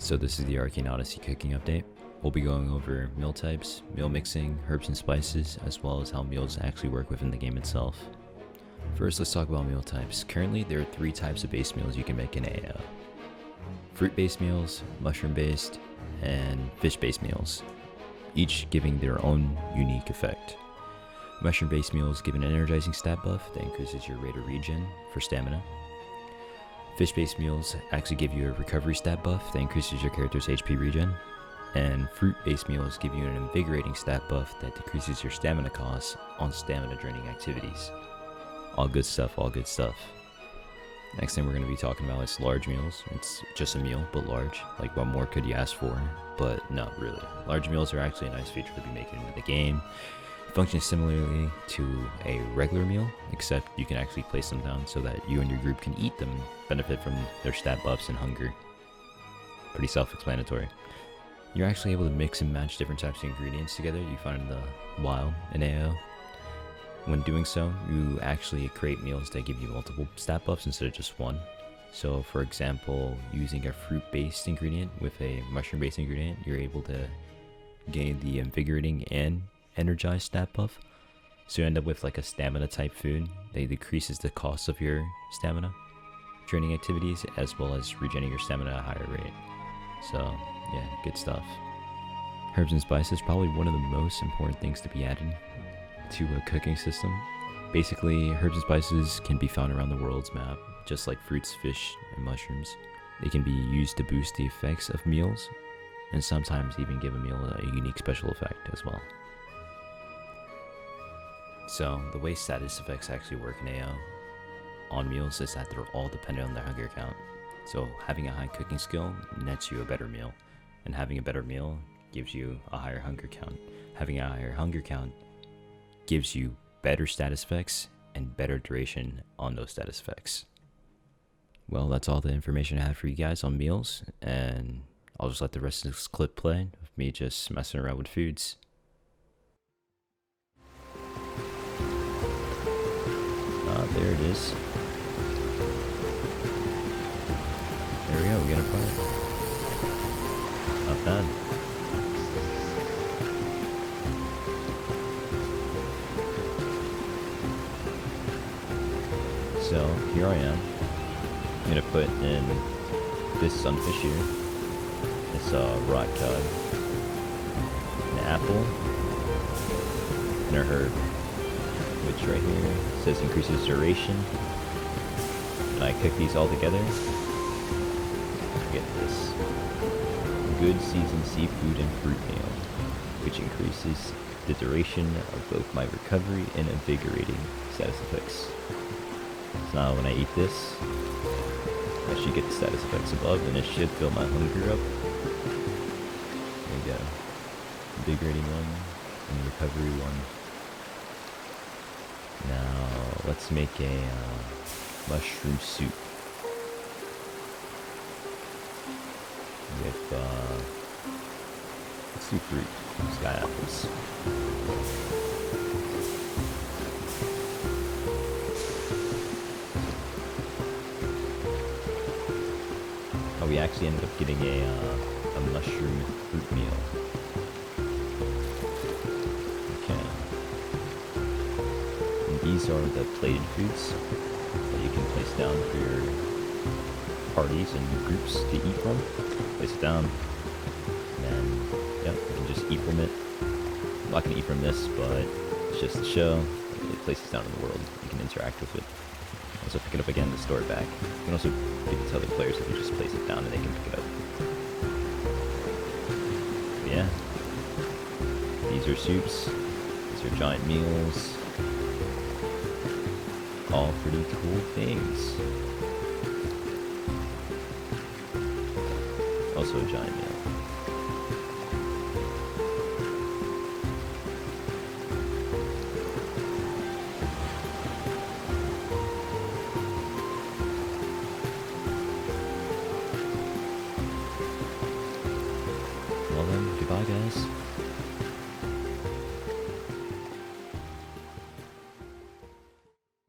So this is the Arcane Odyssey cooking update. We'll be going over meal types, meal mixing, herbs and spices, as well as how meals actually work within the game itself. First, let's talk about meal types. Currently, there are 3 types of base meals you can make in AO. Fruit-based meals, mushroom-based, and fish-based meals, each giving their own unique effect. Mushroom-based meals give an energizing stat buff that increases your rate of regen for stamina. Fish-based meals actually give you a recovery stat buff that increases your character's HP regen. And fruit-based meals give you an invigorating stat buff that decreases your stamina costs on stamina-draining activities. All good stuff, all good stuff. Next thing we're going to be talking about is large meals. It's just a meal, but large. Like, what more could you ask for? But not really. Large meals are actually a nice feature to be making into the game. It functions similarly to a regular meal, except you can actually place them down so that you and your group can eat them and benefit from their stat buffs and hunger. Pretty self-explanatory. You're actually able to mix and match different types of ingredients together you find in the wild in AO. When doing so, you actually create meals that give you multiple stat buffs instead of just one. So for example, using a fruit-based ingredient with a mushroom-based ingredient, you're able to gain the invigorating and energized stat buff. So you end up with like a stamina type food that decreases the cost of your stamina training activities, as well as regenerating your stamina at a higher rate. So yeah, good stuff. Herbs and spices, probably one of the most important things to be added to a cooking system. Basically, herbs and spices can be found around the world's map, just like fruits, fish, and mushrooms. They can be used to boost the effects of meals, and sometimes even give a meal a unique special effect as well. So, the way status effects actually work in AO on meals is that they're all dependent on their hunger count. So, having a high cooking skill nets you a better meal, and having a better meal gives you a higher hunger count. Having a higher hunger count gives you better status effects and better duration on those status effects. Well, that's all the information I have for you guys on meals, and I'll just let the rest of this clip play of me just messing around with foods. There it is. There we go, we got a product. Not bad. So here I am. I'm gonna put in this sunfish here, this rock cod, an apple, and a herb, which right here says increases duration. And I cook these all together. Get this good seasoned seafood and fruit meal, which increases the duration of both my recovery and invigorating status effects. So now when I eat this, I should get the status effects above, and it should fill my hunger up. There we go. Invigorating one and recovery one. Now let's make a mushroom soup with let's do fruit, sky apples. Oh, we actually ended up getting a mushroom fruit meal. Okay. And these are the plated foods that you can place down for your parties and groups to eat from. Place it down, and then, yep, you can just eat from it. I'm not going to eat from this, but it's just a show. It places down in the world. You can interact with it. Also pick it up again to store it back. You can also give it to other players if you just place it down and they can pick it up. But yeah. These are soups. These are giant meals. All pretty cool things. Also a giant meal. Well then, goodbye guys.